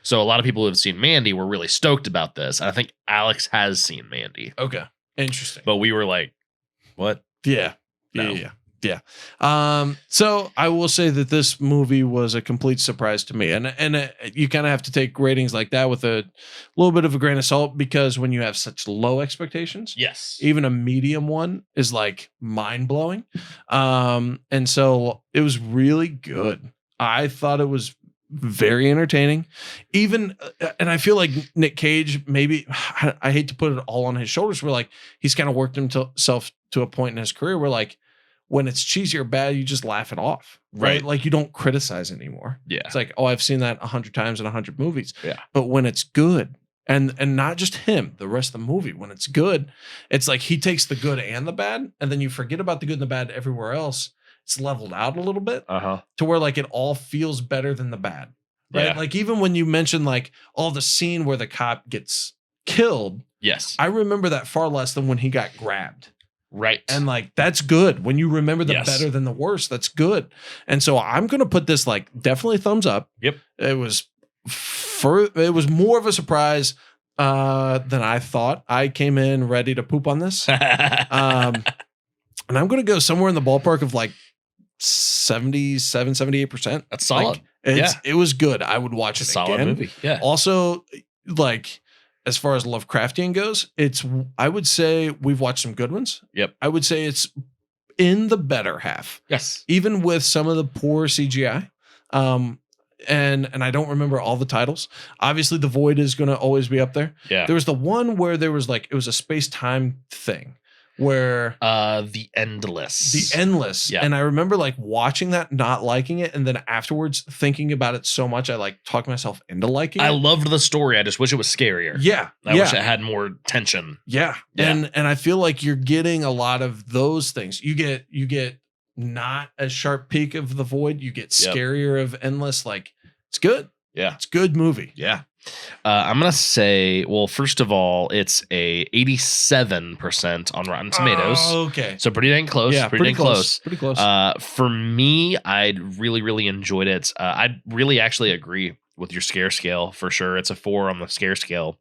So a lot of people who have seen Mandy were really stoked about this. I think Alex has seen Mandy. Okay, interesting. But we were like, what? Yeah. So I will say that this movie was a complete surprise to me, and you kind of have to take ratings like that with a little bit of a grain of salt, because when you have such low expectations, even a medium one is like mind blowing. And so it was really good. I thought it was very entertaining, even, and I feel like Nick Cage, maybe I hate to put it all on his shoulders, where like he's kind of worked himself to a point in his career where like, when it's cheesy or bad, you just laugh it off, right? Like you don't criticize anymore. Yeah. It's like, oh, I've seen that 100 times in 100 movies. Yeah. But when it's good, and not just him, the rest of the movie, when it's good, it's like he takes the good and the bad, and then you forget about the good and the bad everywhere else. It's leveled out a little bit to where like it all feels better than the bad, right? Yeah. Like even when you mention like all the scene where the cop gets killed, yes, I remember that far less than when he got grabbed. Right. And like, that's good. When you remember the Yes. better than the worst, that's good. And so I'm going to put this like definitely thumbs up. Yep. It was more of a surprise than I thought. I came in ready to poop on this. And I'm going to go somewhere in the ballpark of like 77, 78%. That's solid. Like, it was good. I would watch it solid again. movie. Yeah. Also, like, as far as Lovecraftian goes, I would say we've watched some good ones. Yep. I would say it's in the better half. Yes. Even with some of the poor CGI. And I don't remember all the titles. Obviously, The Void is going to always be up there. Yeah. There was the one where there was like, it was a space-time thing where The Endless. Yeah. And I remember like watching that, not liking it, and then afterwards thinking about it so much I like talked myself into liking it. I loved the story. I just wish it was scarier. Yeah. I wish it had more tension. Yeah. And I feel like you're getting a lot of those things. You get not a sharp peak of The Void. You get scarier of Endless. Like, it's good. Yeah. It's a good movie. Yeah. I'm going to say, well, first of all, it's a 87% on Rotten Tomatoes. Oh, okay. So pretty dang close. Yeah, pretty dang close. Pretty close. For me, I really, really enjoyed it. I really actually agree with your scare scale for sure. It's a 4 on the scare scale.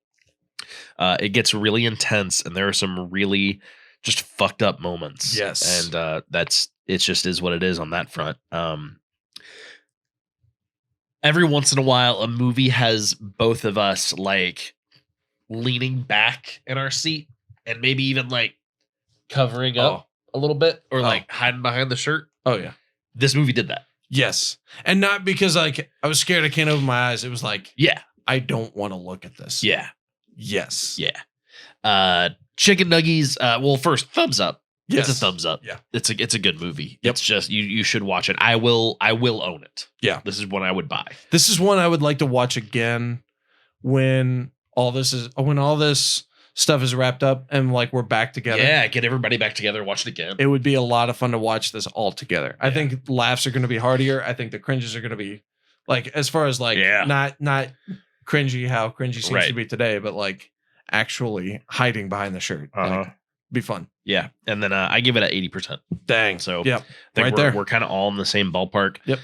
It gets really intense, and there are some really just fucked up moments. Yes. And it just is what it is on that front. Every once in a while, a movie has both of us like leaning back in our seat and maybe even like covering up a little bit or like hiding behind the shirt. Oh, yeah. This movie did that. Yes. And not because like I was scared I can't open my eyes. It was like, yeah, I don't want to look at this. Yeah. Yes. Yeah. Chicken Nuggies. Well, first, thumbs up. Yes. It's a thumbs up. Yeah. It's a good movie. Yep. It's just you should watch it. I will own it. Yeah. This is one I would buy. This is one I would like to watch again when all this stuff is wrapped up and like we're back together. Yeah, get everybody back together, watch it again. It would be a lot of fun to watch this all together. I think laughs are going to be heartier. I think the cringes are going to be like, as far as like not cringy how cringy seems to be today, but like actually hiding behind the shirt. Like, be fun. Yeah. And then I give it at 80%. Dang. So yep. I think there. We're kind of all in the same ballpark. Yep.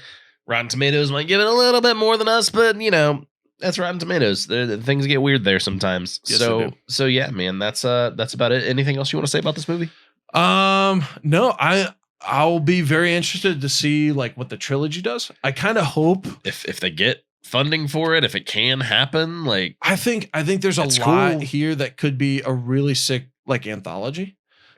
Rotten Tomatoes might give it a little bit more than us, but you know, that's Rotten Tomatoes. Things get weird there sometimes. Yes, so yeah, man, that's about it. Anything else you want to say about this movie? No, I'll be very interested to see like what the trilogy does. I kind of hope if they get funding for it, if it can happen, like I think there's a lot here that could be a really sick like anthology.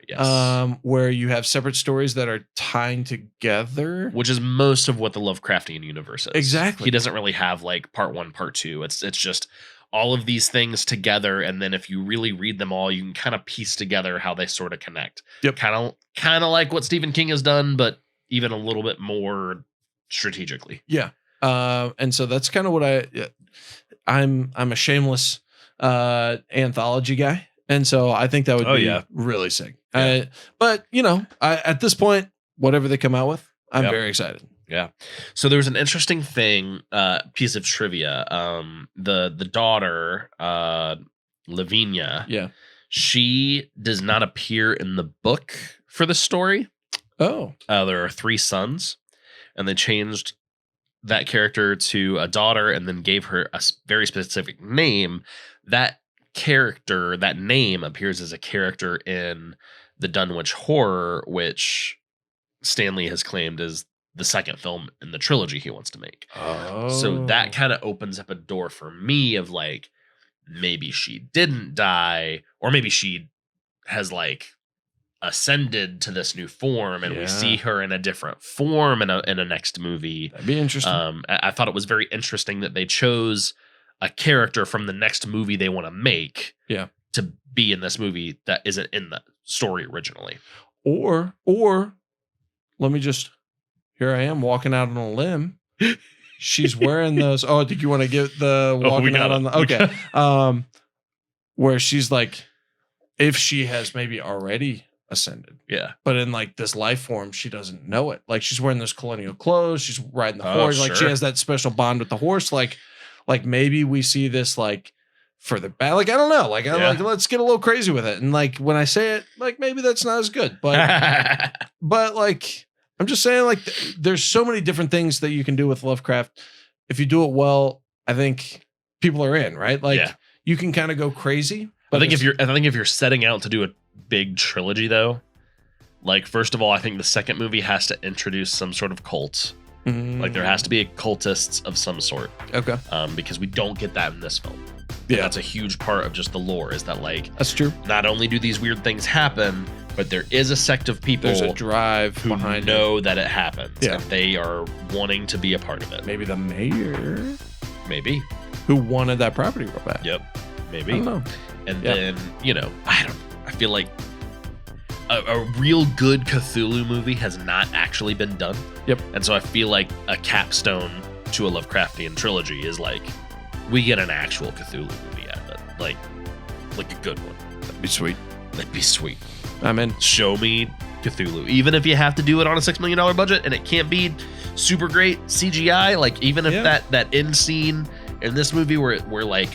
Yes. Where you have separate stories that are tying together, which is most of what the Lovecraftian universe is. Exactly. He doesn't really have like part 1, part 2. It's just all of these things together, and then if you really read them all, you can kind of piece together how they sort of connect. Yep. Kind of like what Stephen King has done, but even a little bit more strategically. Yeah. And so that's kind of what I'm a shameless anthology guy. And so I think that would be really sick. Yeah. But you know, at this point, whatever they come out with, I'm very excited. Yeah. So there's an interesting thing, piece of trivia. The daughter, Lavinia. Yeah. She does not appear in the book for the story. Oh. There are 3 sons, and they changed that character to a daughter and then gave her a very specific name. That character, that name appears as a character in the Dunwich Horror, which Stanley has claimed is the second film in the trilogy he wants to make. Oh. So that kind of opens up a door for me of like, maybe she didn't die, or maybe she has like ascended to this new form and we see her in a different form in a next movie. That'd be interesting. I thought it was very interesting that they chose a character from the next movie they want to make to be in this movie that isn't in the story originally. Or let me just. Here I am walking out on a limb. She's wearing those. Oh, did you want to get the walking out on the? Okay. Where she's like, if she has maybe already ascended. Yeah. But in like this life form, she doesn't know it. Like she's wearing those colonial clothes. She's riding the horse. Like she has that special bond with the horse. Like maybe we see this like further back. Like, I don't know. Like, like, let's get a little crazy with it. And like, when I say it, like maybe that's not as good, but, but like, I'm just saying like there's so many different things that you can do with Lovecraft. If you do it well, I think people are in, right? Like you can kind of go crazy. But I think if you're setting out to do a big trilogy though, like first of all, I think the second movie has to introduce some sort of cult. Like there has to be cultists of some sort. Okay. Because we don't get that in this film. Yeah. And that's a huge part of just the lore is that like that's true. Not only do these weird things happen, but there is a sect of people there's a drive who behind know that it happens. Yeah. And they are wanting to be a part of it. Maybe the mayor. Maybe. Who wanted that property real bad. Yep. Maybe. I don't know. And then, I feel like a real good Cthulhu movie has not actually been done. Yep. And so I feel like a capstone to a Lovecraftian trilogy is like, we get an actual Cthulhu movie out of it. Like a good one. That'd be sweet. That'd be sweet. I'm in. Show me Cthulhu. Even if you have to do it on a $6 million budget and it can't be super great CGI, like even if that end scene in this movie where like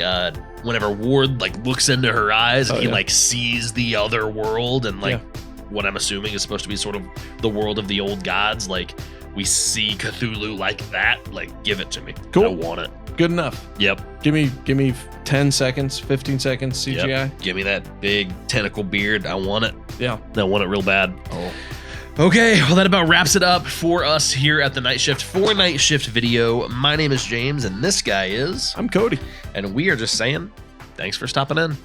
whenever Ward like looks into her eyes and he like sees the other world and like what I'm assuming is supposed to be sort of the world of the old gods, like we see Cthulhu like that, like give it to me. Cool. I want it. Good enough. Yep. Give me 10 seconds, 15 seconds CGI. Yep. Give me that big tentacle beard. I want it. Yeah. I want it real bad. Oh. Okay, well, that about wraps it up for us here at the Night Shift for Night Shift video. My name is James, and this guy is... I'm Cody. And we are just saying, thanks for stopping in.